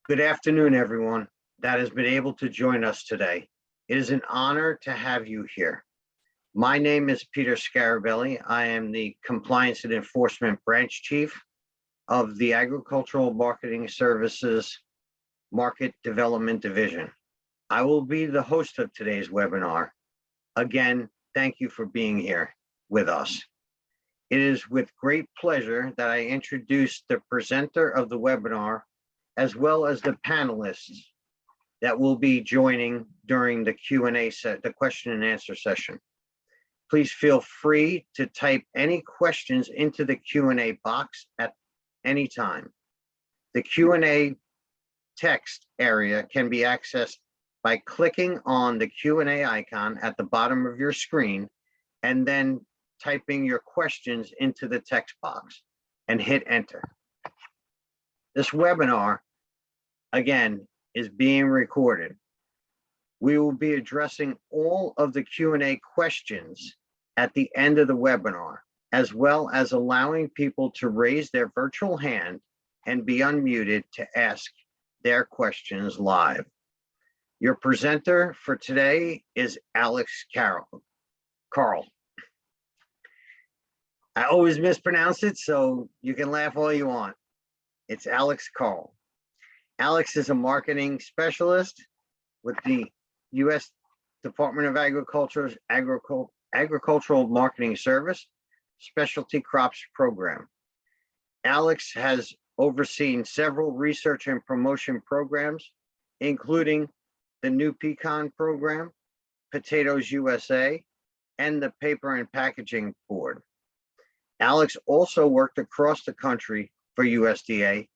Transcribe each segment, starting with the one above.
Good afternoon, everyone that has been able to join us today. It is an honor to have you here. My name is Peter Scarabelli. I am the Compliance and Enforcement Branch Chief of the Agricultural Marketing Services Market Development Division. I will be the host of today's webinar. Again, thank you for being here with us. It is with great pleasure that I introduce the presenter of the webinar, as well as the panelists that will be joining during the Q&A set, the question and answer session. Please feel free to type any questions into the Q&A box at any time. The Q&A text area can be accessed by clicking on the Q&A icon at the bottom of your screen and then typing your questions into the text box and hit enter. This webinar, again, is being recorded. We will be addressing all of the Q&A questions at the end of the webinar, as well as allowing people to raise their virtual hand and be unmuted to ask their questions live. Your presenter for today is Alex Carl. I always mispronounce it, so you can laugh all you want. It's Alex Carl. Alex is a marketing specialist with the U.S. Department of Agriculture's Agricultural Marketing Service Specialty Crops Program. Alex has overseen several research and promotion programs, including the New Pecan Program, Potatoes USA, and the Paper and Packaging Board. Alex also worked across the country for USDA,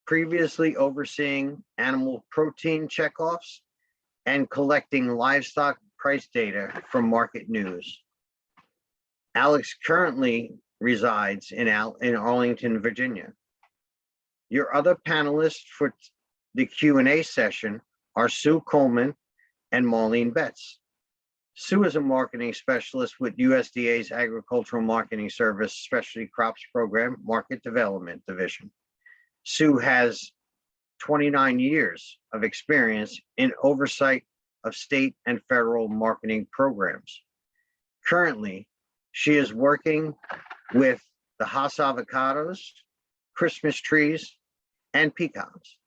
previously overseeing animal protein checkoffs and collecting livestock price data from market news. Alex currently resides in Arlington, Virginia. Your other panelists for the Q&A session are Sue Coleman and Marlene Betts. Sue is a marketing specialist with USDA's Agricultural Marketing Service Specialty Crops Program Market Development Division. Sue has 29 years of experience in oversight of state and federal marketing programs. Currently, she is working with the Hass avocados, Christmas trees, and pecans.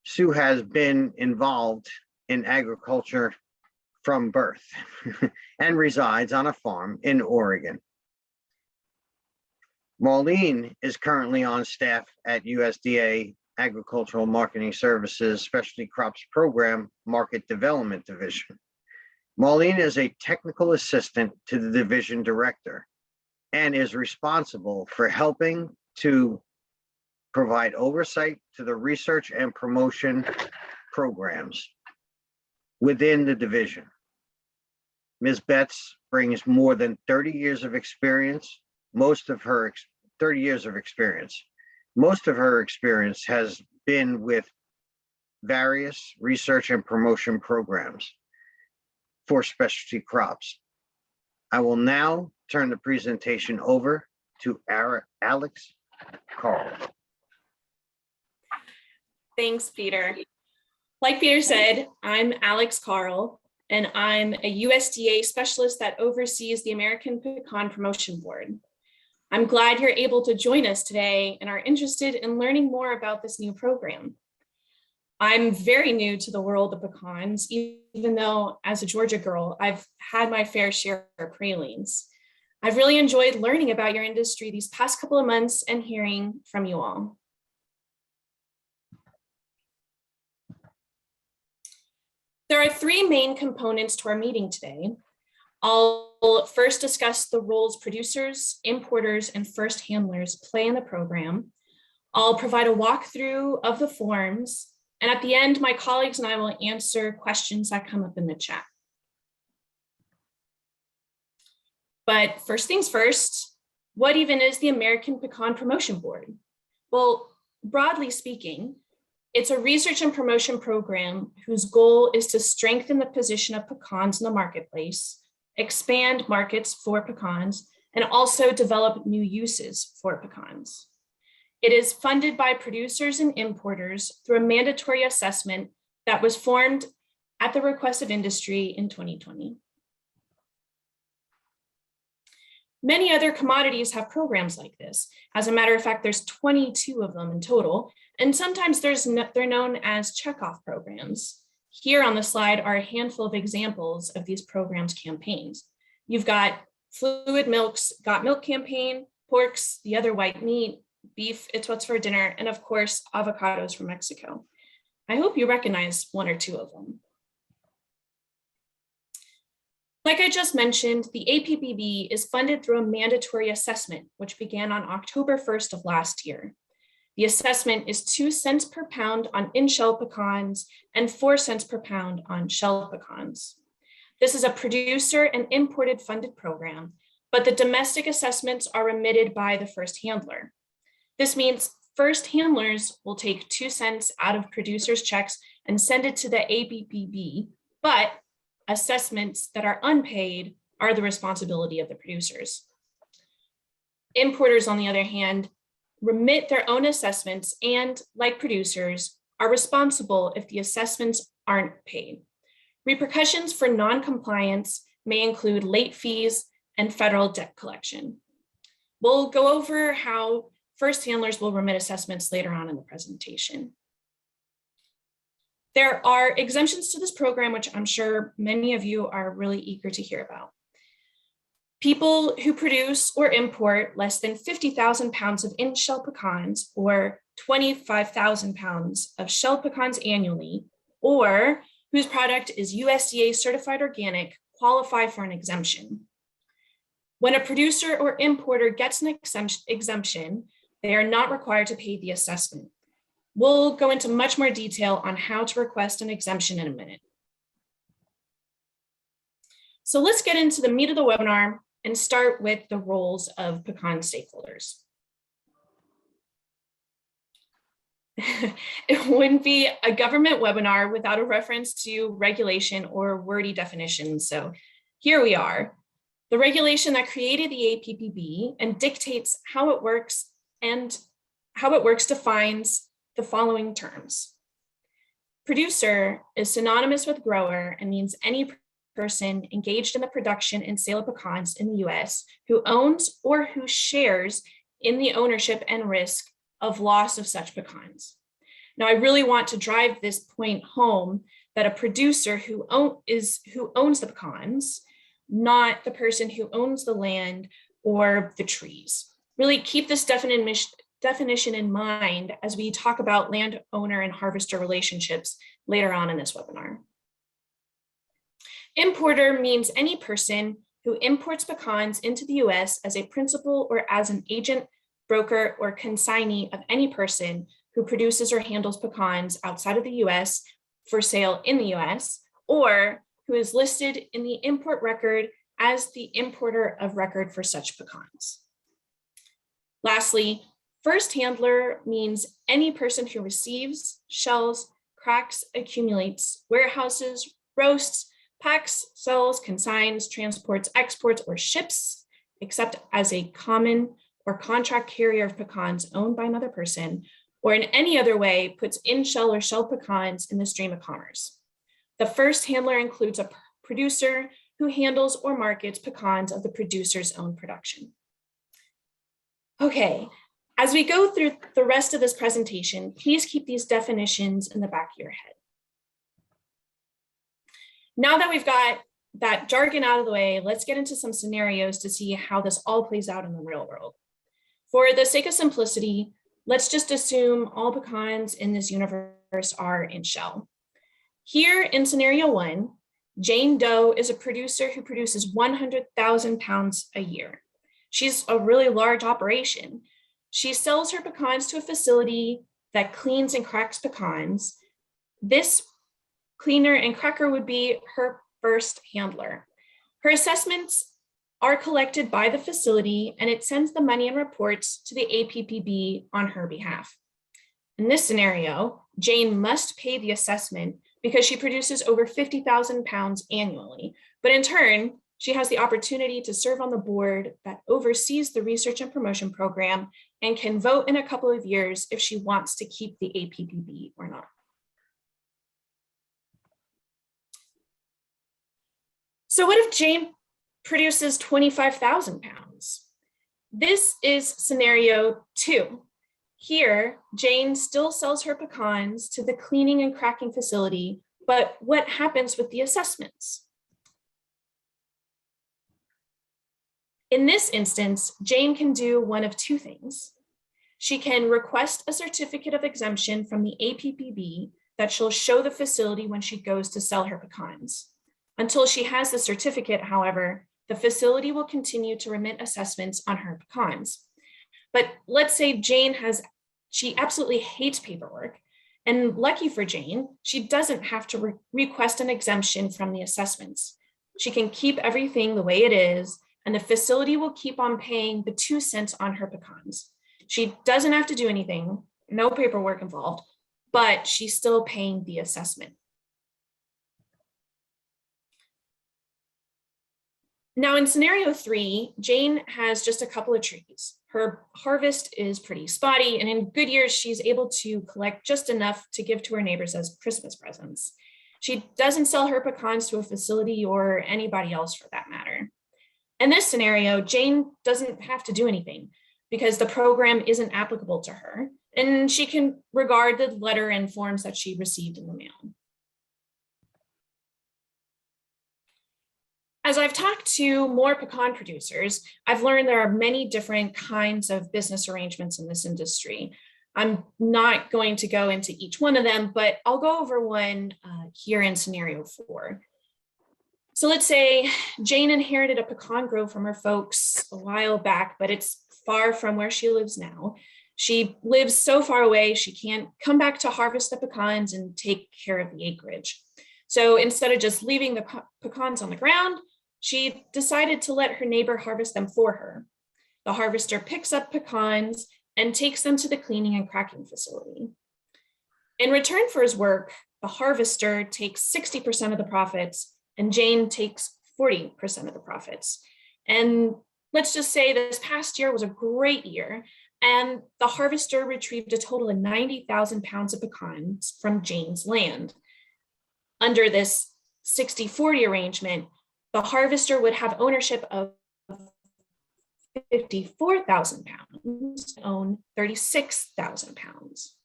Sue has been involved in agriculture from birth and resides on a farm in Oregon. Marlene is currently on staff at USDA Agricultural Marketing Services Specialty Crops Program Market Development Division. Marlene is a technical assistant to the division director and is responsible for helping to provide oversight to the research and promotion programs within the division. Ms. Betts brings more than 30 years of experience. Most of her experience has been with various research and promotion programs for specialty crops. I will now turn the presentation over to Alex Carl. Thanks, Peter. Like Peter said, I'm Alex Carl, and I'm a USDA specialist that oversees the American Pecan Promotion Board. I'm glad you're able to join us today and are interested in learning more about this new program. I'm very new to the world of pecans, even though as a Georgia girl, I've had my fair share of pralines. I've really enjoyed learning about your industry these past couple of months and hearing from you all. There are three main components to our meeting today. I'll first discuss the roles producers, importers, and first handlers play in the program. I'll provide a walkthrough of the forms, and at the end, my colleagues and I will answer questions that come up in the chat. But first things first, what even is the American Pecan Promotion Board? Well, broadly speaking, it's a research and promotion program whose goal is to strengthen the position of pecans in the marketplace, expand markets for pecans, and also develop new uses for pecans. It is funded by producers and importers through a mandatory assessment that was formed at the request of industry in 2020. Many other commodities have programs like this. As a matter of fact, there's 22 of them in total, and sometimes they're known as checkoff programs. Here on the slide are a handful of examples of these programs campaigns. You've got Fluid Milk's Got Milk campaign, Pork's The Other White Meat, Beef, It's What's for Dinner, and of course, Avocados from Mexico. I hope you recognize one or two of them. Like I just mentioned, the APPB is funded through a mandatory assessment, which began on October 1st of last year. The assessment is 2 cents per pound on in-shell pecans and 4 cents per pound on shell pecans. This is a producer and imported funded program, but the domestic assessments are remitted by the first handler. This means first handlers will take 2 cents out of producers' checks and send it to the APPB, but assessments that are unpaid are the responsibility of the producers. Importers, on the other hand, remit their own assessments and, like producers, are responsible if the assessments aren't paid. Repercussions for non-compliance may include late fees and federal debt collection. We'll go over how first handlers will remit assessments later on in the presentation. There are exemptions to this program, which I'm sure many of you are really eager to hear about. People who produce or import less than 50,000 pounds of in-shell pecans or 25,000 pounds of shell pecans annually, or whose product is USDA certified organic, qualify for an exemption. When a producer or importer gets an exemption, they are not required to pay the assessment. We'll go into much more detail on how to request an exemption in a minute. So let's get into the meat of the webinar and start with the roles of pecan stakeholders. It wouldn't be a government webinar without a reference to regulation or wordy definitions. So here we are. The regulation that created the APPB and dictates how it works defines the following terms. Producer is synonymous with grower and means any person engaged in the production and sale of pecans in the US who owns or who shares in the ownership and risk of loss of such pecans. Now, I really want to drive this point home that a producer who owns the pecans, not the person who owns the land or the trees. Really keep this definition in mind as we talk about landowner and harvester relationships later on in this webinar. Importer means any person who imports pecans into the US as a principal or as an agent, broker, or consignee of any person who produces or handles pecans outside of the US for sale in the US, or who is listed in the import record as the importer of record for such pecans. Lastly, first handler means any person who receives, shells, cracks, accumulates, warehouses, roasts, packs, sells, consigns, transports, exports, or ships, except as a common or contract carrier of pecans owned by another person, or in any other way puts in shell or shell pecans in the stream of commerce. The first handler includes a producer who handles or markets pecans of the producer's own production. Okay, as we go through the rest of this presentation, please keep these definitions in the back of your head. Now that we've got that jargon out of the way, let's get into some scenarios to see how this all plays out in the real world. For the sake of simplicity, let's just assume all pecans in this universe are in shell. Here in scenario 1, Jane Doe is a producer who produces 100,000 pounds a year. She's a really large operation. She sells her pecans to a facility that cleans and cracks pecans. This cleaner and cracker would be her first handler. Her assessments are collected by the facility and it sends the money and reports to the APPB on her behalf. In this scenario, Jane must pay the assessment because she produces over 50,000 pounds annually, but in turn, she has the opportunity to serve on the board that oversees the research and promotion program and can vote in a couple of years if she wants to keep the APPB or not. So what if Jane produces 25,000 pounds? This is scenario 2. Here, Jane still sells her pecans to the cleaning and cracking facility, but what happens with the assessments? In this instance, Jane can do one of 2 things. She can request a certificate of exemption from the APPB that she'll show the facility when she goes to sell her pecans. Until she has the certificate, however, the facility will continue to remit assessments on her pecans. But let's say she absolutely hates paperwork, and lucky for Jane, she doesn't have to request an exemption from the assessments. She can keep everything the way it is, and the facility will keep on paying the 2 cents on her pecans. She doesn't have to do anything, no paperwork involved, but she's still paying the assessment. Now in scenario 3, Jane has just a couple of trees. Her harvest is pretty spotty, and in good years, she's able to collect just enough to give to her neighbors as Christmas presents. She doesn't sell her pecans to a facility or anybody else for that matter. In this scenario, Jane doesn't have to do anything because the program isn't applicable to her, and she can regard the letter and forms that she received in the mail. As I've talked to more pecan producers, I've learned there are many different kinds of business arrangements in this industry. I'm not going to go into each one of them, but I'll go over one here in scenario 4. So let's say Jane inherited a pecan grove from her folks a while back, but it's far from where she lives now. She lives so far away, she can't come back to harvest the pecans and take care of the acreage. So instead of just leaving the pecans on the ground, she decided to let her neighbor harvest them for her. The harvester picks up pecans and takes them to the cleaning and cracking facility. In return for his work, the harvester takes 60% of the profits and Jane takes 40% of the profits. And let's just say this past year was a great year, and the harvester retrieved a total of 90,000 pounds of pecans from Jane's land. Under this 60-40 arrangement, the harvester would have ownership of 54,000 pounds, own 36,000 pounds.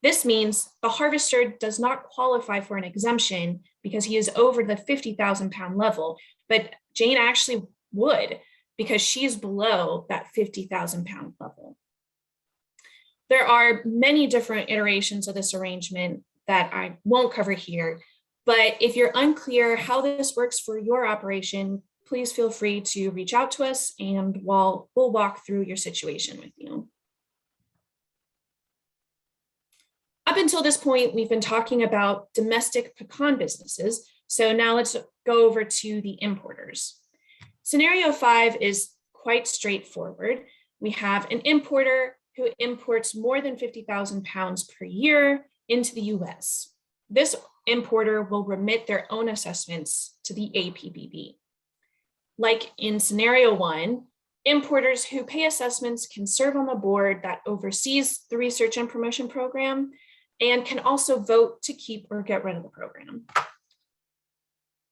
This means the harvester does not qualify for an exemption because he is over the 50,000 pound level, but Jane actually would because she's below that 50,000 pound level. There are many different iterations of this arrangement that I won't cover here, but if you're unclear how this works for your operation, please feel free to reach out to us and we'll walk through your situation with you. Up until this point, we've been talking about domestic pecan businesses. So now let's go over to the importers. Scenario 5 is quite straightforward. We have an importer who imports more than 50,000 pounds per year into the US. This importer will remit their own assessments to the APPB. Like in scenario 1, importers who pay assessments can serve on the board that oversees the research and promotion program and can also vote to keep or get rid of the program.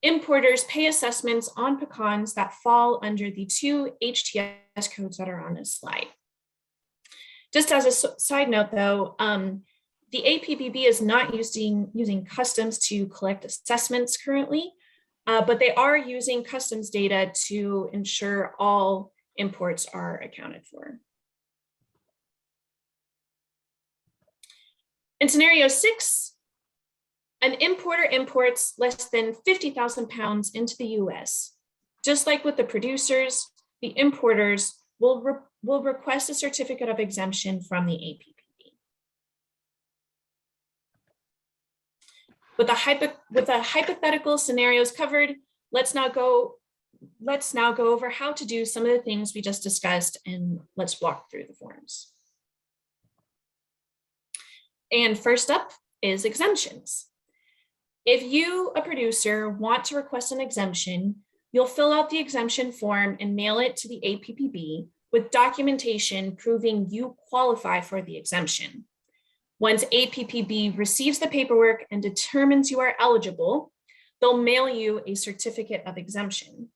Importers pay assessments on pecans that fall under the 2 HTS codes that are on this slide. Just as a side note though, the APPB is not using customs to collect assessments currently, but they are using customs data to ensure all imports are accounted for. In scenario 6, an importer imports less than 50,000 pounds into the US. Just like with the producers, the importers will request a certificate of exemption from the APPB. With the hypothetical scenarios covered, let's now go over how to do some of the things we just discussed, and let's walk through the forms. And first up is exemptions. If you, a producer, want to request an exemption, you'll fill out the exemption form and mail it to the APPB, with documentation proving you qualify for the exemption. Once APPB receives the paperwork and determines you are eligible, they'll mail you a certificate of exemption.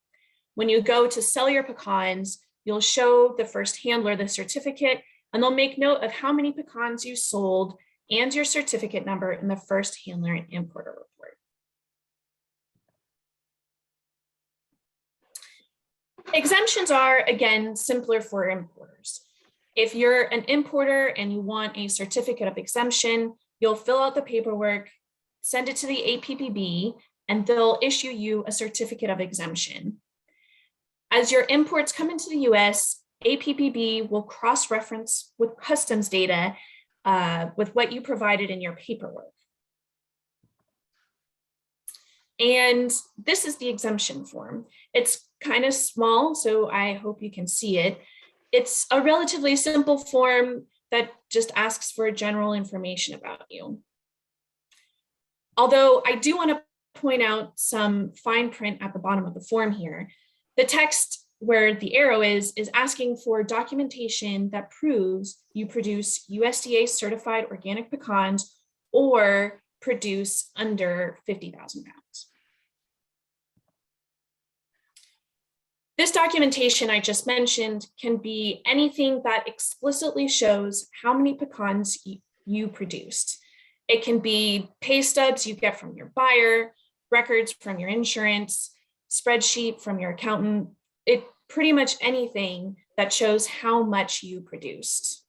When you go to sell your pecans, you'll show the first handler the certificate, and they'll make note of how many pecans you sold and your certificate number in the first handler and importer report. Exemptions are, again, simpler for importers. If you're an importer and you want a certificate of exemption, you'll fill out the paperwork, send it to the APPB, and they'll issue you a certificate of exemption. As your imports come into the US, APPB will cross-reference with customs data with what you provided in your paperwork. And this is the exemption form. It's kind of small, so I hope you can see it. It's a relatively simple form that just asks for general information about you. Although I do want to point out some fine print at the bottom of the form here. The text where the arrow is asking for documentation that proves you produce USDA certified organic pecans or produce under 50,000 pounds. This documentation I just mentioned can be anything that explicitly shows how many pecans you produced. It can be pay stubs you get from your buyer, records from your insurance, spreadsheet from your accountant, pretty much anything that shows how much you produced.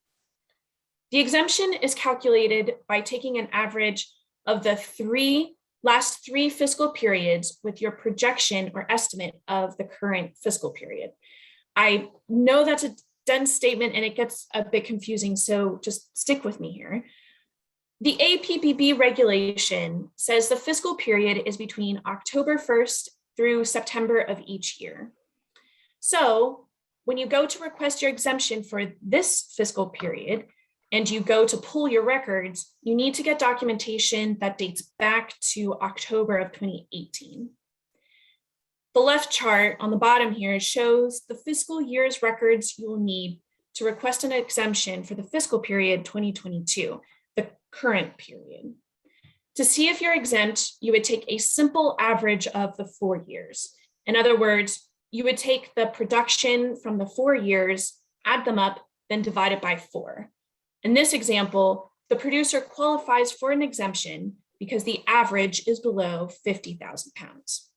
The exemption is calculated by taking an average of the last three fiscal periods with your projection or estimate of the current fiscal period. I know that's a dense statement and it gets a bit confusing, so just stick with me here. The APPB regulation says the fiscal period is between October 1st through September of each year. So when you go to request your exemption for this fiscal period, and you go to pull your records, you need to get documentation that dates back to October of 2018. The left chart on the bottom here shows the fiscal year's records you will need to request an exemption for the fiscal period 2022, the current period. To see if you're exempt, you would take a simple average of the 4 years. In other words, you would take the production from the 4 years, add them up, then divide it by 4. In this example, the producer qualifies for an exemption because the average is below 50,000 pounds.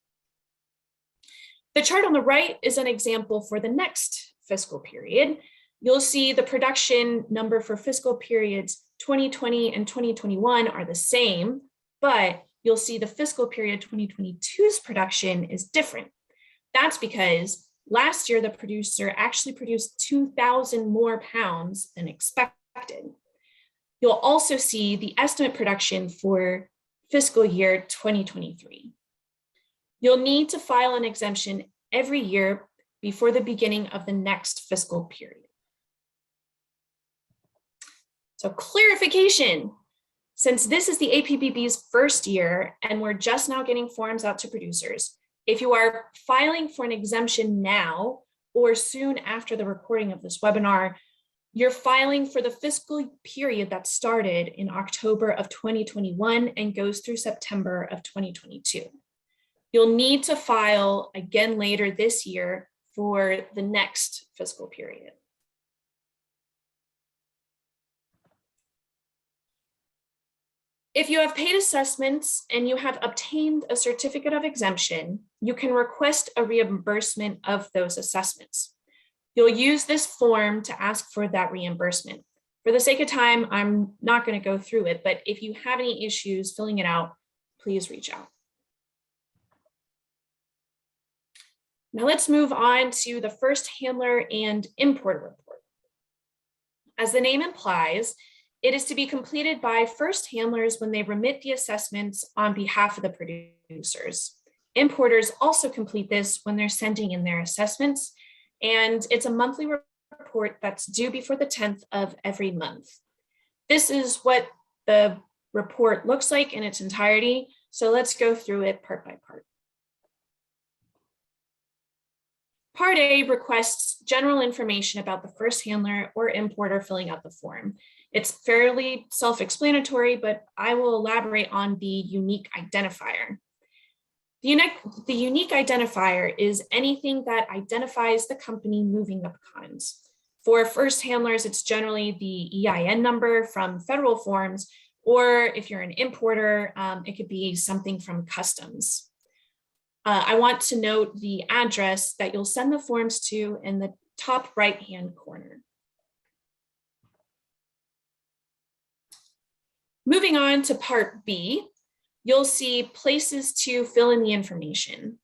The chart on the right is an example for the next fiscal period. You'll see the production number for fiscal periods 2020 and 2021 are the same, but you'll see the fiscal period 2022's production is different. That's because last year, the producer actually produced 2,000 more pounds than expected. You'll also see the estimate production for fiscal year 2023. You'll need to file an exemption every year before the beginning of the next fiscal period. So clarification, since this is the APPB's first year and we're just now getting forms out to producers, if you are filing for an exemption now or soon after the recording of this webinar, you're filing for the fiscal period that started in October of 2021 and goes through September of 2022. You'll need to file again later this year for the next fiscal period. If you have paid assessments and you have obtained a certificate of exemption, you can request a reimbursement of those assessments. You'll use this form to ask for that reimbursement. For the sake of time, I'm not going to go through it, but if you have any issues filling it out, please reach out. Now let's move on to the first handler and importer report. As the name implies, it is to be completed by first handlers when they remit the assessments on behalf of the producers. Importers also complete this when they're sending in their assessments, and it's a monthly report that's due before the 10th of every month. This is what the report looks like in its entirety, so let's go through it part by part. Part A requests general information about the first handler or importer filling out the form. It's fairly self-explanatory, but I will elaborate on the unique identifier. The unique identifier is anything that identifies the company moving the pecans. For first handlers, it's generally the EIN number from federal forms, or if you're an importer, it could be something from customs. I want to note the address that you'll send the forms to in the top right-hand corner. Moving on to part B, you'll see places to fill in the information.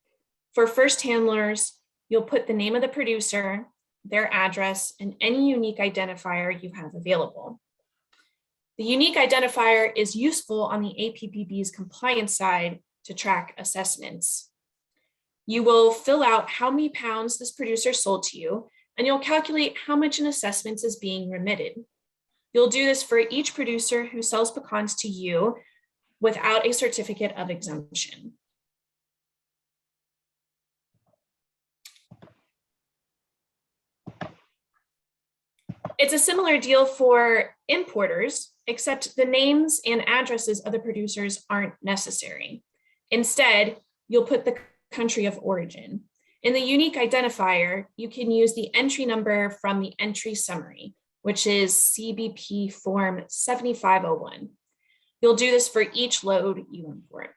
For first handlers, you'll put the name of the producer, their address, and any unique identifier you have available. The unique identifier is useful on the APPB's compliance side to track assessments. You will fill out how many pounds this producer sold to you, and you'll calculate how much in assessments is being remitted. You'll do this for each producer who sells pecans to you without a certificate of exemption. It's a similar deal for importers, except the names and addresses of the producers aren't necessary. Instead, you'll put the country of origin. In the unique identifier, you can use the entry number from the entry summary, which is CBP form 7501. You'll do this for each load you import.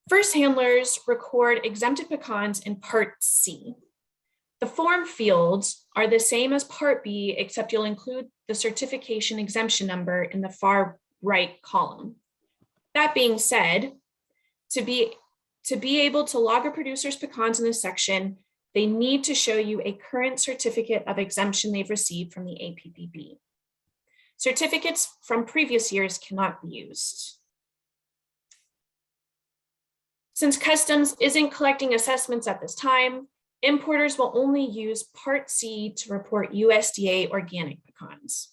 First handlers record exempted pecans in Part C. The form fields are the same as Part B, except you'll include the certification exemption number in the far right column. That being said, to be able to log a producer's pecans in this section, they need to show you a current certificate of exemption they've received from the APPB. Certificates from previous years cannot be used. Since customs isn't collecting assessments at this time, importers will only use Part C to report USDA organic pecans.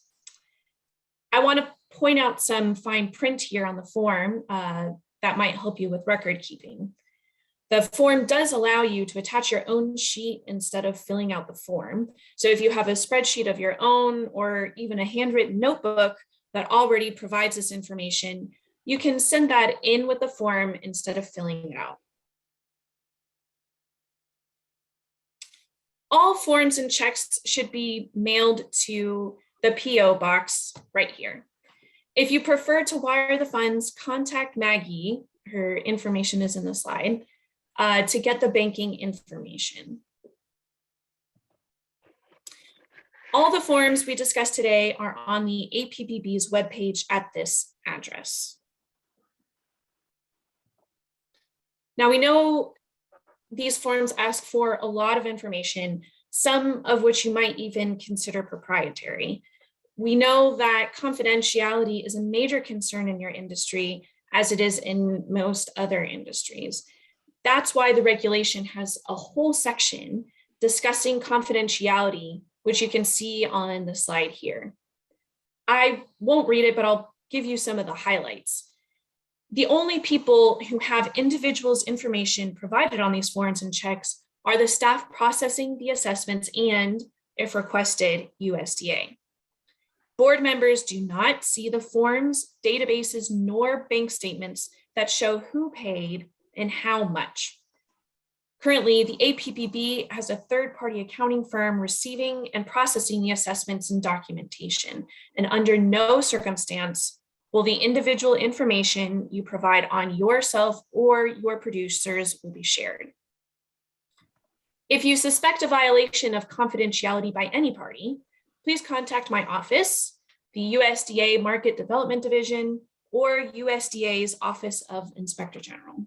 I want to point out some fine print here on the form that might help you with record keeping. The form does allow you to attach your own sheet instead of filling out the form. So if you have a spreadsheet of your own or even a handwritten notebook that already provides this information, you can send that in with the form instead of filling it out. All forms and checks should be mailed to the PO box right here. If you prefer to wire the funds, contact Maggie, her information is in the slide, to get the banking information. All the forms we discussed today are on the APPB's webpage at this address. Now we know these forms ask for a lot of information, some of which you might even consider proprietary. We know that confidentiality is a major concern in your industry, as it is in most other industries. That's why the regulation has a whole section discussing confidentiality, which you can see on the slide here. I won't read it, but I'll give you some of the highlights. The only people who have individuals' information provided on these forms and checks are the staff processing the assessments and, if requested, USDA. Board members do not see the forms, databases, nor bank statements that show who paid and how much. Currently, the APPB has a third-party accounting firm receiving and processing the assessments and documentation, and under no circumstance will the individual information you provide on yourself or your producers will be shared. If you suspect a violation of confidentiality by any party, please contact my office, the USDA Market Development Division, or USDA's Office of Inspector General.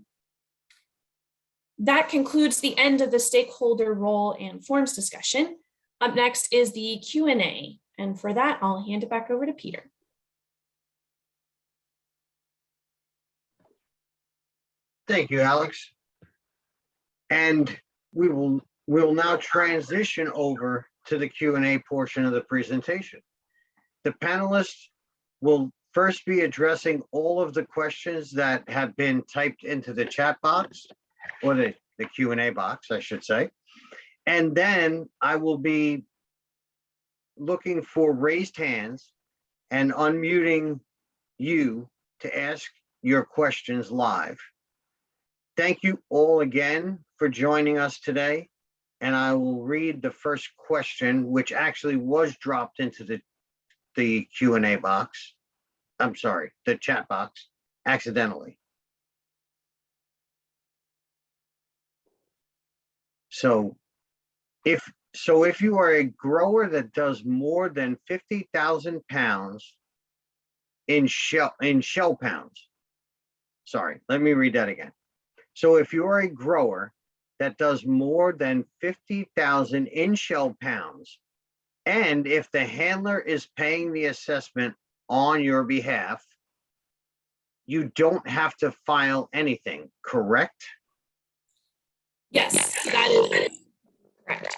That concludes the end of the stakeholder role and forms discussion. Up next is the Q&A, and for that, I'll hand it back over to Peter. Thank you, Alex. And we'll now transition over to the Q&A portion of the presentation. The panelists will first be addressing all of the questions that have been typed into the chat box, or the Q&A box, I should say. And then I will be looking for raised hands and unmuting you to ask your questions live. Thank you all again for joining us today. And I will read the first question, which actually was dropped into the Q&A box. I'm sorry, the chat box, accidentally. So if you are a grower that does more than 50,000 pounds in shell pounds, sorry, let me read that again. So if you are a grower that does more than 50,000 in shell pounds, and if the handler is paying the assessment on your behalf, you don't have to file anything, correct? Yes, that is correct.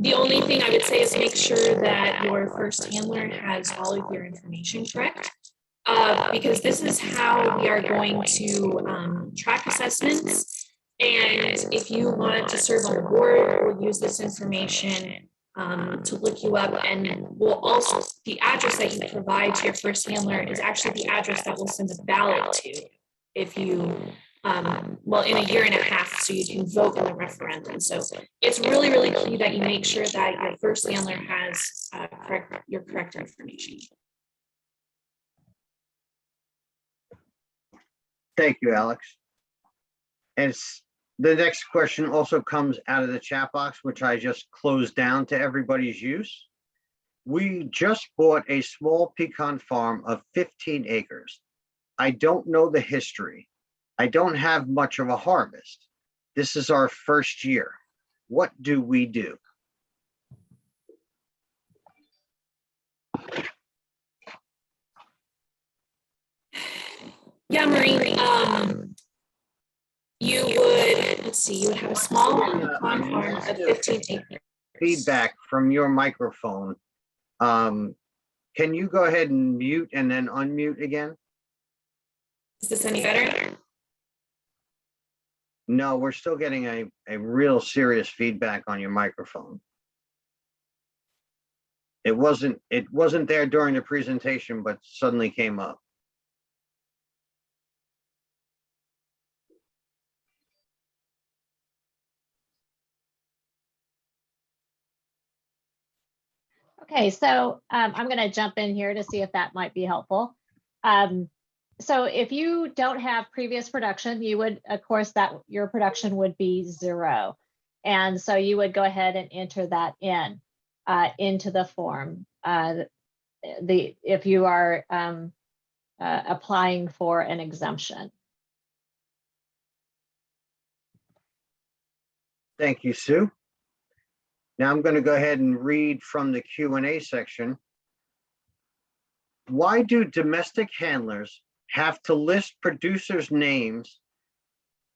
The only thing I would say is make sure that your first handler has all of your information correct, because this is how we are going to track assessments. And if you want to serve on the board, we'll use this information to look you up, and we'll also, the address that you provide to your first handler is actually the address that we'll send the ballot to if you, well, in a year and a half, so you can vote in the referendum. So it's really, really key that you make sure that your first handler has your correct information. Thank you, Alex. And the next question also comes out of the chat box, which I just closed down to everybody's use. We just bought a small pecan farm of 15 acres. I don't know the history. I don't have much of a harvest. This is our first year. What do we do? Yeah, Maureen, you would, let's see, you would have a small pecan farm of 15 acres. Feedback from your microphone. Can you go ahead and mute and then unmute again? Is this any better? No, we're still getting a real serious feedback on your microphone. It wasn't there during the presentation, but suddenly came up. Okay, so I'm going to jump in here to see if that might be helpful. So if you don't have previous production, you would, of course, that your production would be 0. And so you would go ahead and enter that into the form. If you are applying for an exemption. Thank you, Sue. Now I'm going to go ahead and read from the Q&A section. Why do domestic handlers have to list producers' names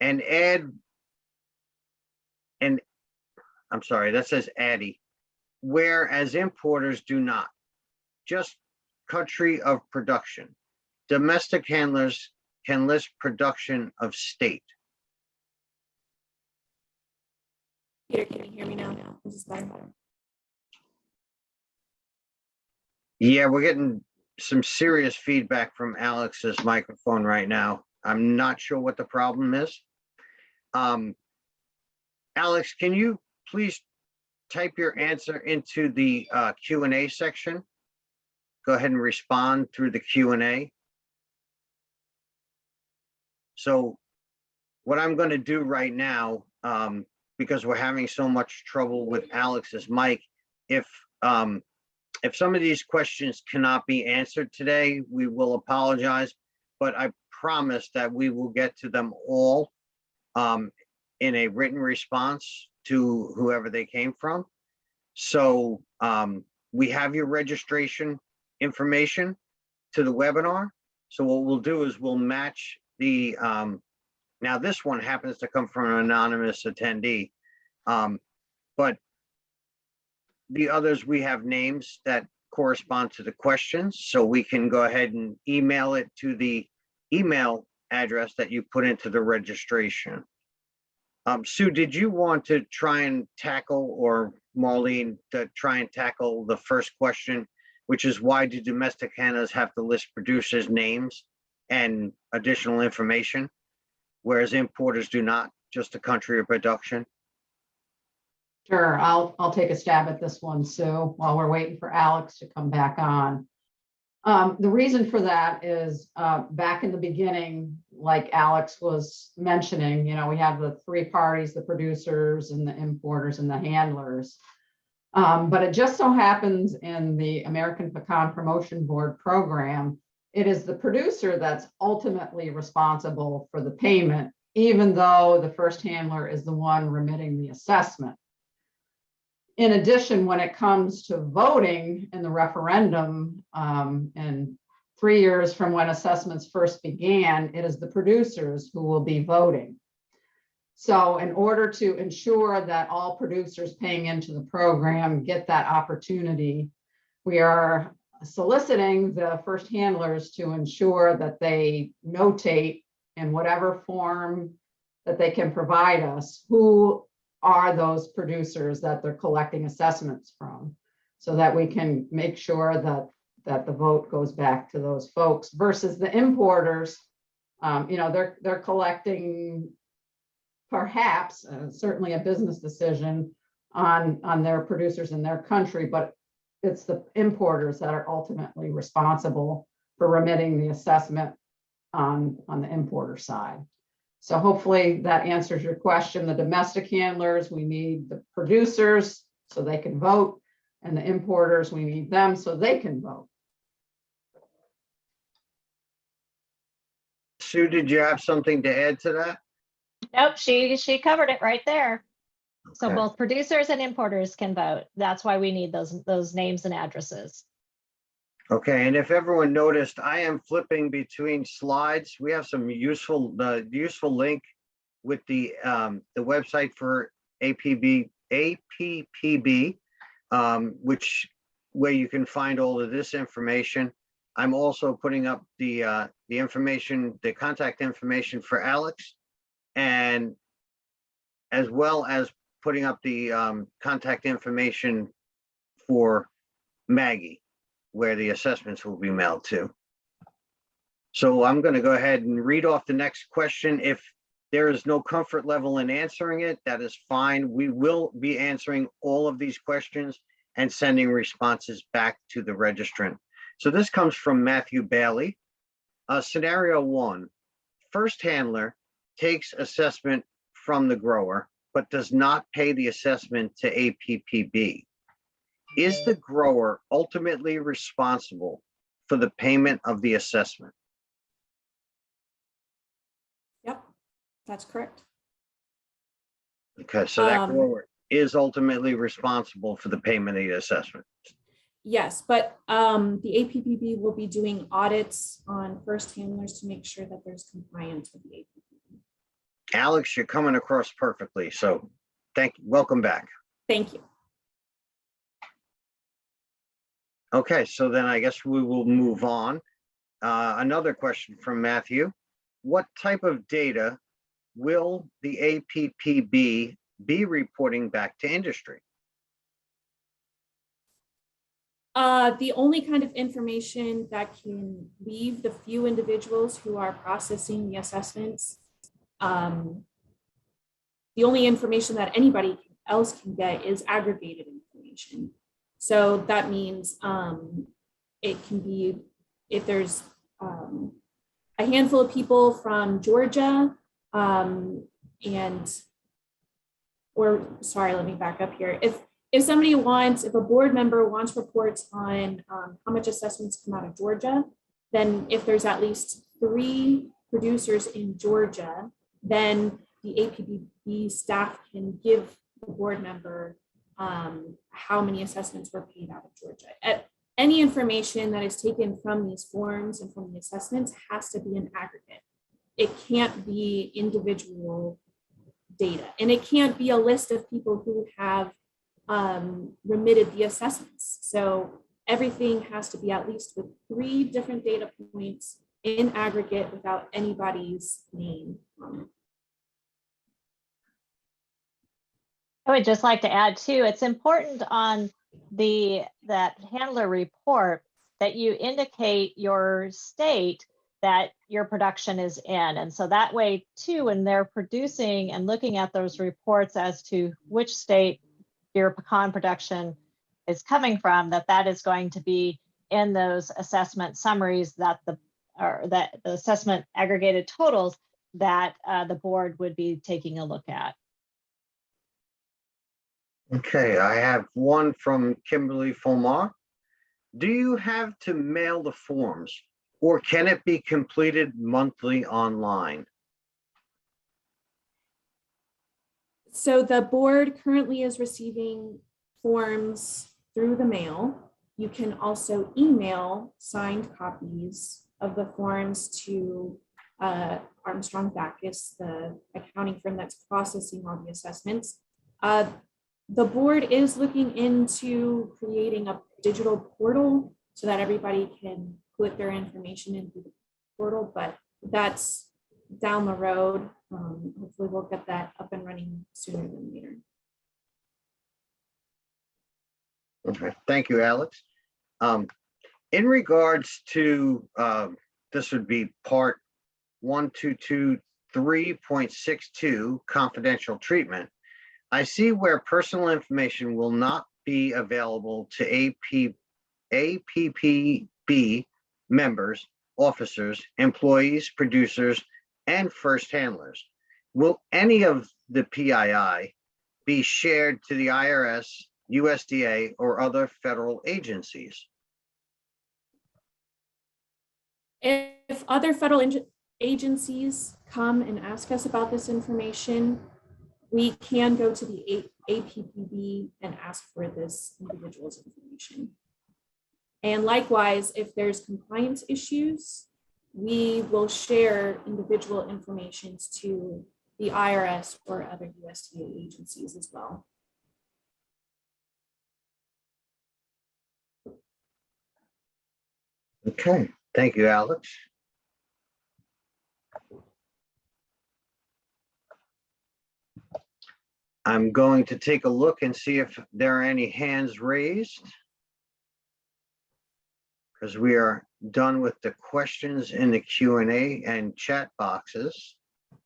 and I'm sorry, that says Addy, whereas importers do not? Just country of production. Domestic handlers can list production of state. Peter, can you hear me now? Is this better? Yeah, we're getting some serious feedback from Alex's microphone right now. I'm not sure what the problem is. Alex, can you please type your answer into the Q&A section? Go ahead and respond through the Q&A. So what I'm going to do right now, because we're having so much trouble with Alex's mic, if some of these questions cannot be answered today, we will apologize, but I promise that we will get to them all in a written response to whoever they came from. So we have your registration information to the webinar. So what we'll do is we'll match the, now this one happens to come from an anonymous attendee, but the others, we have names that correspond to the questions, so we can go ahead and email it to the email address that you put into the registration. Sue, did you want to try and tackle, or Marlene, to try and tackle the first question, which is why do domestic handlers have to list producers' names and additional information, whereas importers do not, just the country of production? Sure, I'll take a stab at this one, Sue, while we're waiting for Alex to come back on. The reason for that is back in the beginning, like Alex was mentioning, we have the three parties, the producers and the importers and the handlers. But it just so happens in the American Pecan Promotion Board program, it is the producer that's ultimately responsible for the payment, even though the first handler is the one remitting the assessment. In addition, when it comes to voting in the referendum, and 3 years from when assessments first began, it is the producers who will be voting. So in order to ensure that all producers paying into the program get that opportunity, we are soliciting the first handlers to ensure that they notate in whatever form that they can provide us who are those producers that they're collecting assessments from, so that we can make sure that the vote goes back to those folks versus the importers. They're collecting perhaps certainly a business decision on their producers in their country, but it's the importers that are ultimately responsible for remitting the assessment on the importer side. So hopefully that answers your question. The domestic handlers, we need the producers so they can vote, and the importers, we need them so they can vote. Sue, did you have something to add to that? Nope, she covered it right there. So Okay. both producers and importers can vote. That's why we need those names and addresses. Okay, and if everyone noticed, I am flipping between slides. We have some useful link with the website for APPB, where you can find all of this information. I'm also putting up the information, the contact information for Alex, and as well as putting up the contact information for Maggie, where the assessments will be mailed to. So I'm going to go ahead and read off the next question. If there is no comfort level in answering it, that is fine. We will be answering all of these questions and sending responses back to the registrant. So this comes from Matthew Bailey. Scenario 1, first handler takes assessment from the grower, but does not pay the assessment to APPB. Is the grower ultimately responsible for the payment of the assessment? Yep, that's correct. Okay, so that grower is ultimately responsible for the payment of the assessment. Yes, but the APPB will be doing audits on first handlers to make sure that there's compliance with the APPB. Alex, you're coming across perfectly, so welcome back. Thank you. Okay, so then I guess we will move on. Another question from Matthew. What type of data will the APPB be reporting back to industry? The only kind of information that can leave the few individuals who are processing the assessments, the only information that anybody else can get is aggregated information. So that means it can be, if there's a handful of people from Georgia let me back up here. If somebody wants, if a board member wants reports on how much assessments come out of Georgia, then if there's at least 3 producers in Georgia, then the APPB staff can give the board member how many assessments were paid out of Georgia. Any information that is taken from these forms and from the assessments has to be an aggregate. It can't be individual data, and it can't be a list of people who have remitted the assessments. So everything has to be at least with 3 different data points in aggregate without anybody's name on it. I would just like to add too, it's important on that handler report that you indicate your state that your production is in. And so that way too, when they're producing and looking at those reports as to which state your pecan production is coming from, that is going to be in those assessment summaries that the assessment aggregated totals that the board would be taking a look at. Okay, I have one from Kimberly Fulmar. Do you have to mail the forms or can it be completed monthly online? So the board currently is receiving forms through the mail. You can also email signed copies of the forms to Armstrong Backus, the accounting firm that's processing all the assessments. The board is looking into creating a digital portal so that everybody can put their information into the portal, but that's down the road. Hopefully we'll get that up and running sooner than later. Okay, thank you, Alex. In regards to, this would be part 1223.62 confidential treatment. I see where personal information will not be available to APPB members, officers, employees, producers, and first handlers. Will any of the PII be shared to the IRS, USDA, or other federal agencies? If other federal agencies come and ask us about this information, we can go to the APPB and ask for this individual's information. And likewise, if there's compliance issues, we will share individual information to the IRS or other USDA agencies as well. Okay, thank you, Alex. I'm going to take a look and see if there are any hands raised, because we are done with the questions in the Q&A and chat boxes. I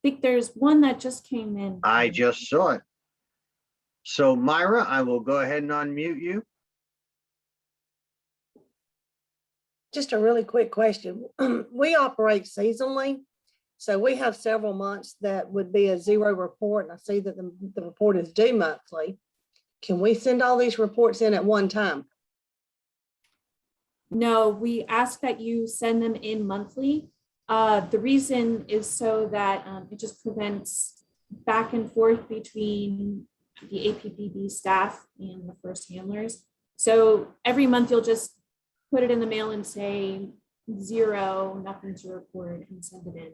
think there's one that just came in. I just saw it. So Myra, I will go ahead and unmute you. Just a really quick question. We operate seasonally, so we have several months that would be a 0 report, and I see that the report is due monthly. Can we send all these reports in at one time? No, we ask that you send them in monthly. The reason is so that it just prevents back and forth between the APPB staff and the first handlers. So every month you'll just put it in the mail and say 0, nothing to report, and send it in.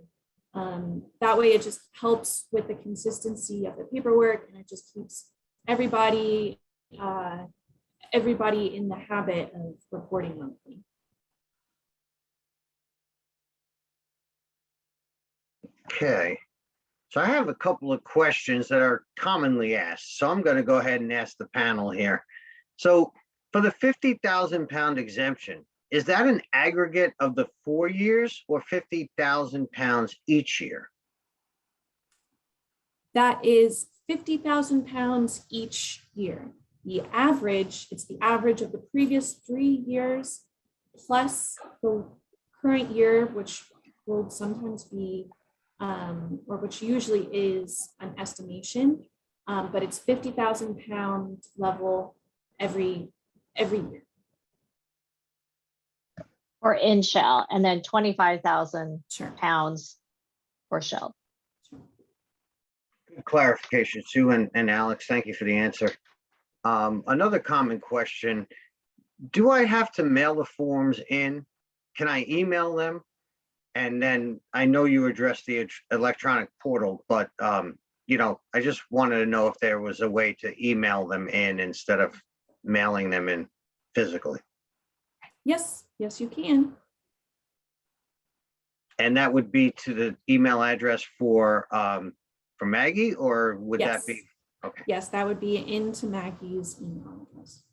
That way it just helps with the consistency of the paperwork, and it just keeps everybody in the habit of reporting monthly. Okay, so I have a couple of questions that are commonly asked. So I'm going to go ahead and ask the panel here. So for the 50,000 pound exemption, is that an aggregate of the 4 years or 50,000 pounds each year? That is 50,000 pounds each year. The average, it's the average of the previous 3 years plus the current year, which will sometimes be, or which usually is an estimation, but it's 50,000 pound level every year. Or in shell, and then 25,000 Sure. pounds for shell. Good clarification, Sue and Alex, thank you for the answer. Another common question, do I have to mail the forms in? Can I email them? And then I know you addressed the electronic portal, but you know, I just wanted to know if there was a way to email them in instead of mailing them in physically. Yes, yes, you can. And that would be to the email address for Maggie, or would that Yes. be? Okay, Yes, that would be into Maggie's email address.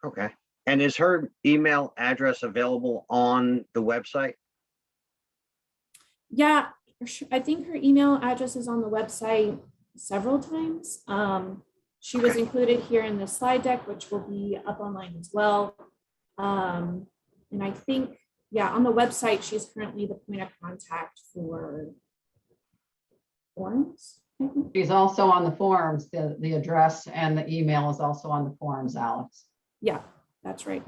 okay. And is her email address available on the website? Yeah, I think her email address is on the website several times. She was Okay. included here in the slide deck, which will be up online as well. And I think, yeah, on the website, she's currently the point of contact for forms. I think. She's also on the forms, the address and the email is also on the forms, Alex. Yeah, that's right.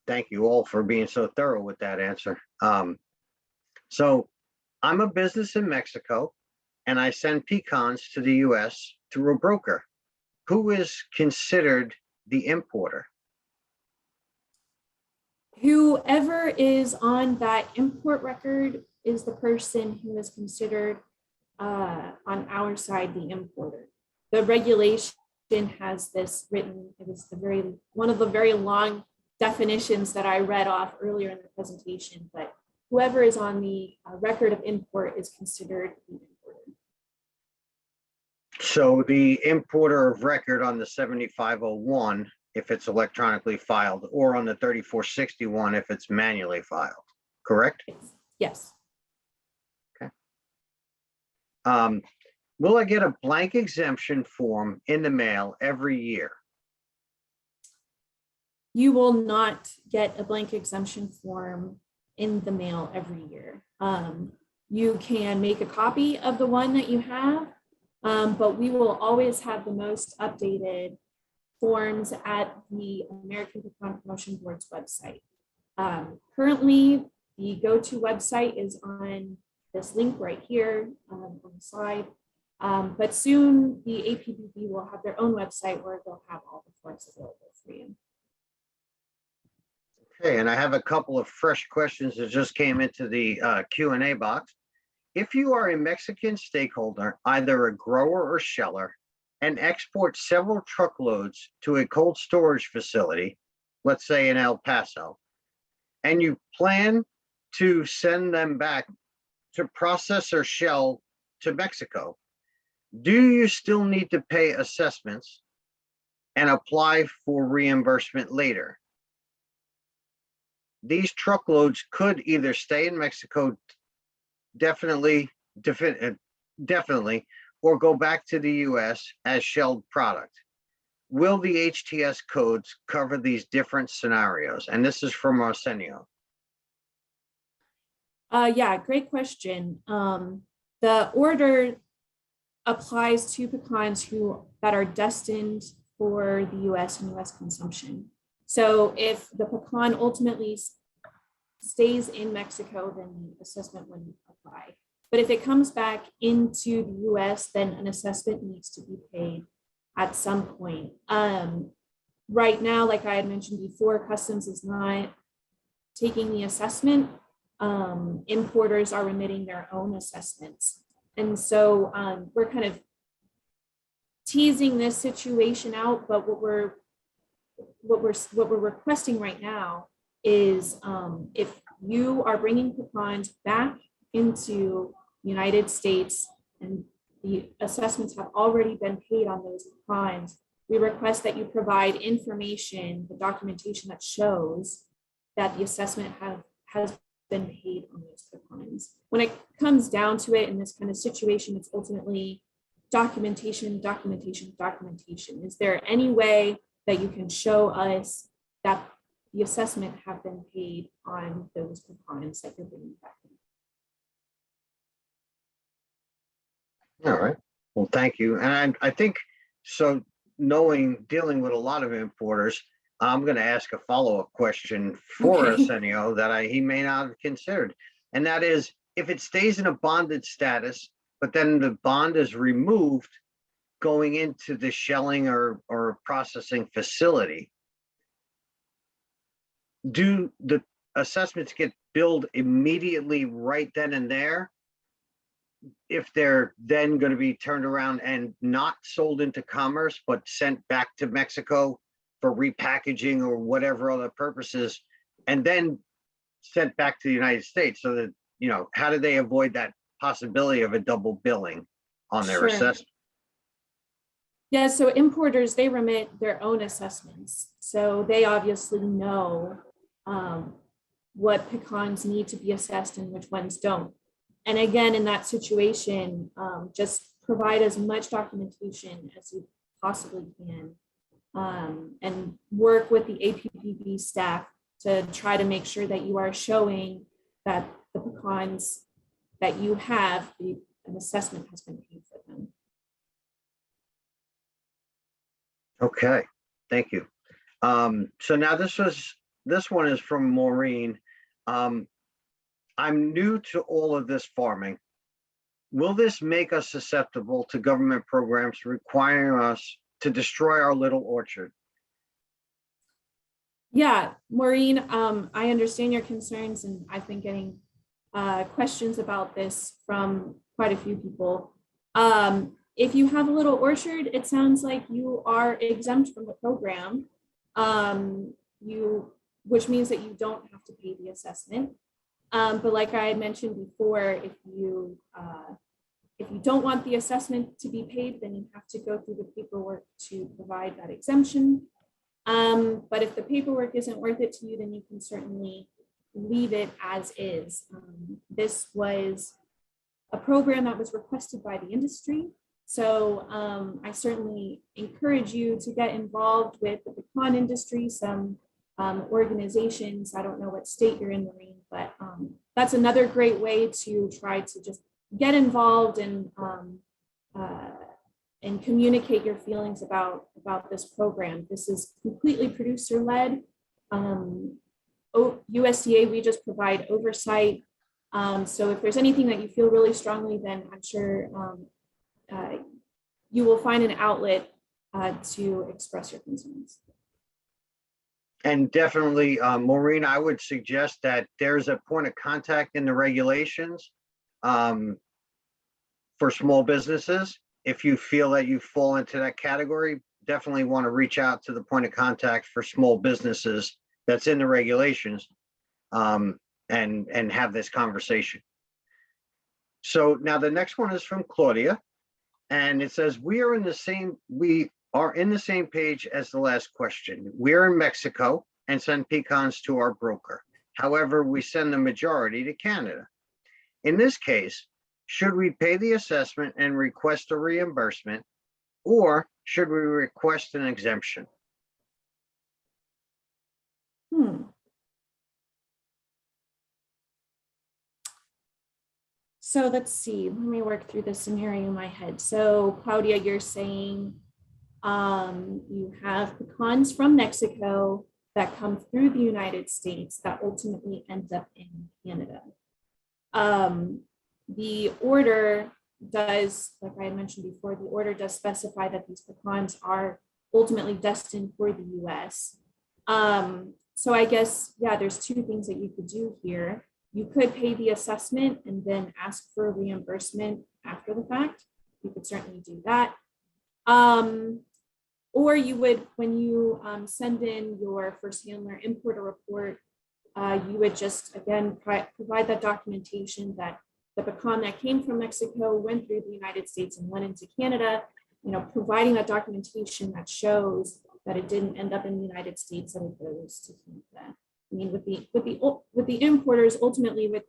Thank you all for being so thorough with that answer. So I'm a business in Mexico and I send pecans to the US through a broker. Who is considered the importer? Whoever is on that import record is the person who is considered on our side the importer. The regulation has this written. It was one of the very long definitions that I read off earlier in the presentation. But whoever is on the record of import is considered the importer. So the importer of record on the 7501, if it's electronically filed, or on the 3461, if it's manually filed, correct? Yes. Will I get a blank exemption form in the mail every year? You will not get a blank exemption form in the mail every year. You can make a copy of the one that you have, but we will always have the most updated forms at the American Pecan Promotion Board's website. Currently, the go-to website is on this link right here on the slide. But soon the APPB will have their own website where they'll have all the forms available for you. Okay, and I have a couple of fresh questions that just came into the Q&A box. If you are a Mexican stakeholder, either a grower or sheller, and export several truckloads to a cold storage facility, let's say in El Paso, and you plan to send them back to process or shell to Mexico, do you still need to pay assessments and apply for reimbursement later? These truckloads could either stay in Mexico definitely, or go back to the US as shelled product. Will the HTS codes cover these different scenarios? And this is from Arsenio. Yeah, great question. The order applies to pecans that are destined for the US and US consumption. So if the pecan ultimately stays in Mexico, then the assessment wouldn't apply. But if it comes back into the US, then an assessment needs to be paid at some point. Right now, like I had mentioned before, Customs is not taking the assessment. Importers are remitting their own assessments. And so we're kind of teasing this situation out, but what we're requesting right now is if you are bringing pecans back into the United States and the assessments have already been paid on those pecans, we request that you provide information, the documentation that shows that the assessment has been paid on those pecans. When it comes down to it in this kind of situation, it's ultimately documentation. Is there any way that you can show us that the assessment have been paid on those pecans that you're bringing back? All right. Well, thank you. And I think so. Dealing with a lot of importers, I'm going to ask a follow-up question for Okay. Arsenio that he may not have considered. And that is, if it stays in a bonded status, but then the bond is removed going into the shelling or processing facility, do the assessments get billed immediately right then and there? If they're then going to be turned around and not sold into commerce, but sent back to Mexico for repackaging or whatever other purposes, and then sent back to the United States, so that, you know, how do they avoid that possibility of a double billing on their Sure. assessment? Yeah, so importers, they remit their own assessments. So they obviously know what pecans need to be assessed and which ones don't. And again, in that situation, just provide as much documentation as you possibly can, and work with the APPB staff to try to make sure that you are showing that the pecans that you have, an assessment has been paid for them. Okay, thank you. So now this one is from Maureen. I'm new to all of this farming. Will this make us susceptible to government programs requiring us to destroy our little orchard? Yeah, Maureen, I understand your concerns, and I've been getting questions about this from quite a few people. If you have a little orchard, it sounds like you are exempt from the program, which means that you don't have to pay the assessment. But like I had mentioned before, if you don't want the assessment to be paid, then you have to go through the paperwork to provide that exemption. But if the paperwork isn't worth it to you, then you can certainly leave it as is. This was a program that was requested by the industry. So I certainly encourage you to get involved with the pecan industry, some organizations. I don't know what state you're in, Maureen, but that's another great way to try to just get involved and communicate your feelings about this program. This is completely producer-led. USDA, we just provide oversight. So if there's anything that you feel really strongly, then I'm sure you will find an outlet to express your concerns. And definitely, Maureen, I would suggest that there's a point of contact in the regulations for small businesses. If you feel that you fall into that category, definitely want to reach out to the point of contact for small businesses that's in the regulations, and have this conversation. So now the next one is from Claudia, and it says, we are in the same page as the last question. We're in Mexico and send pecans to our broker. However, we send the majority to Canada. In this case, should we pay the assessment and request a reimbursement, or should we request an exemption? So let's see, let me work through the scenario in my head. So Claudia, you're saying you have pecans from Mexico that come through the United States that ultimately end up in Canada. The order does, like I had mentioned before, the order does specify that these pecans are ultimately destined for the US. So I guess, yeah, there's two things that you could do here. You could pay the assessment and then ask for a reimbursement after the fact. You could certainly do that. Or you would, when you send in your first handler importer report, you would just, again, provide that documentation that the pecan that came from Mexico went through the United States and went into Canada, you know, providing that documentation that shows that it didn't end up in the United States and it goes to Canada. I mean, with the importers, ultimately, with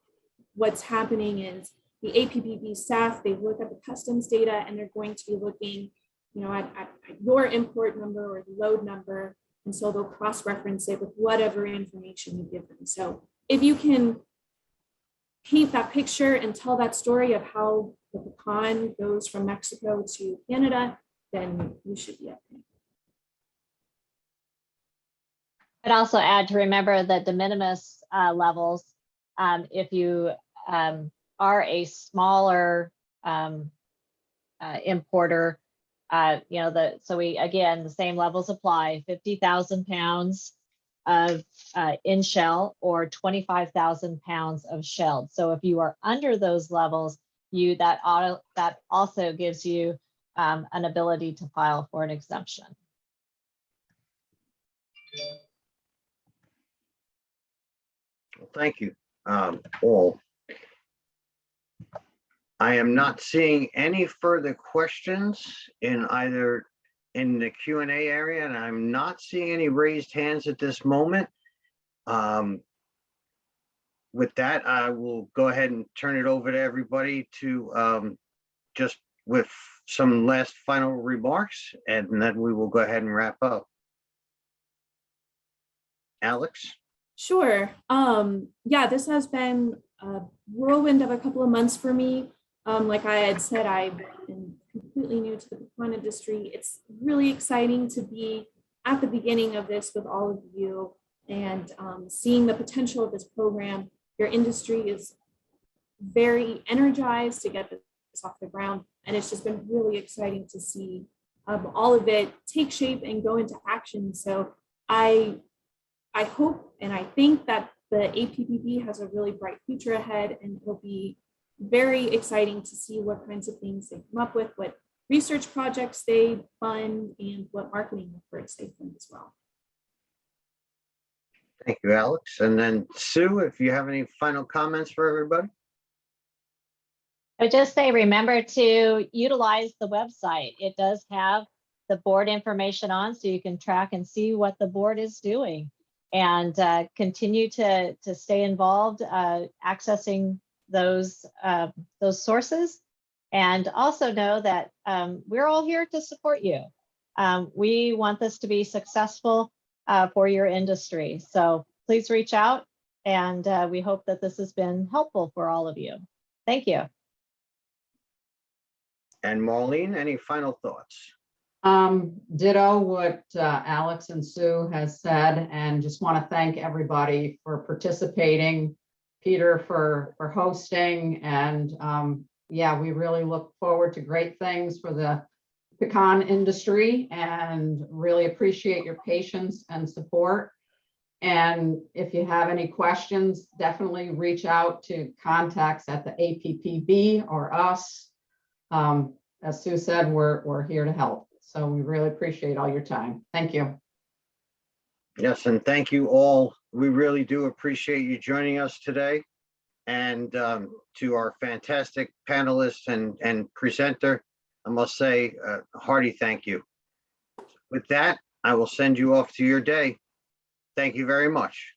what's happening is the APPB staff, they look at the customs data and they're going to be looking, you know, at your import number or the load number, and so they'll cross-reference it with whatever information you give them. So if you can paint that picture and tell that story of how the pecan goes from Mexico to Canada, then you should be okay. I'd also add to remember the de minimis levels. If you are a smaller importer, you know, so again, the same levels apply, 50,000 pounds of in shell or 25,000 pounds of shelled. So if you are under those levels, that also gives you an ability to file for an exemption. Well, thank you, all. I am not seeing any further questions in either in the Q&A area, and I'm not seeing any raised hands at this moment. With that, I will go ahead and turn it over to everybody to just with some last final remarks, and then we will go ahead and wrap up. Alex? Sure. Yeah, this has been a whirlwind of a couple of months for me. Like I had said, I've been completely new to the pecan industry. It's really exciting to be at the beginning of this with all of you and seeing the potential of this program. Your industry is very energized to get this off the ground, and it's just been really exciting to see all of it take shape and go into action. So I hope and I think that the APPB has a really bright future ahead, and it'll be very exciting to see what kinds of things they come up with, what research projects they fund, and what marketing efforts they fund as well. Thank you, Alex. And then Sue, if you have any final comments for everybody? I would just say, remember to utilize the website. It does have the board information on, so you can track and see what the board is doing, and continue to stay involved, accessing those sources. And also know that we're all here to support you. We want this to be successful for your industry. So please reach out, and we hope that this has been helpful for all of you. Thank you. And Marlene, any final thoughts? Ditto what Alex and Sue has said, and just want to thank everybody for participating, Peter for hosting, and yeah, we really look forward to great things for the pecan industry and really appreciate your patience and support. And if you have any questions, definitely reach out to contacts at the APPB or us. As Sue said, we're here to help. So we really appreciate all your time. Thank you. Yes, and thank you all. We really do appreciate you joining us today. And to our fantastic panelists and presenter, I must say a hearty thank you. With that, I will send you off to your day. Thank you very much.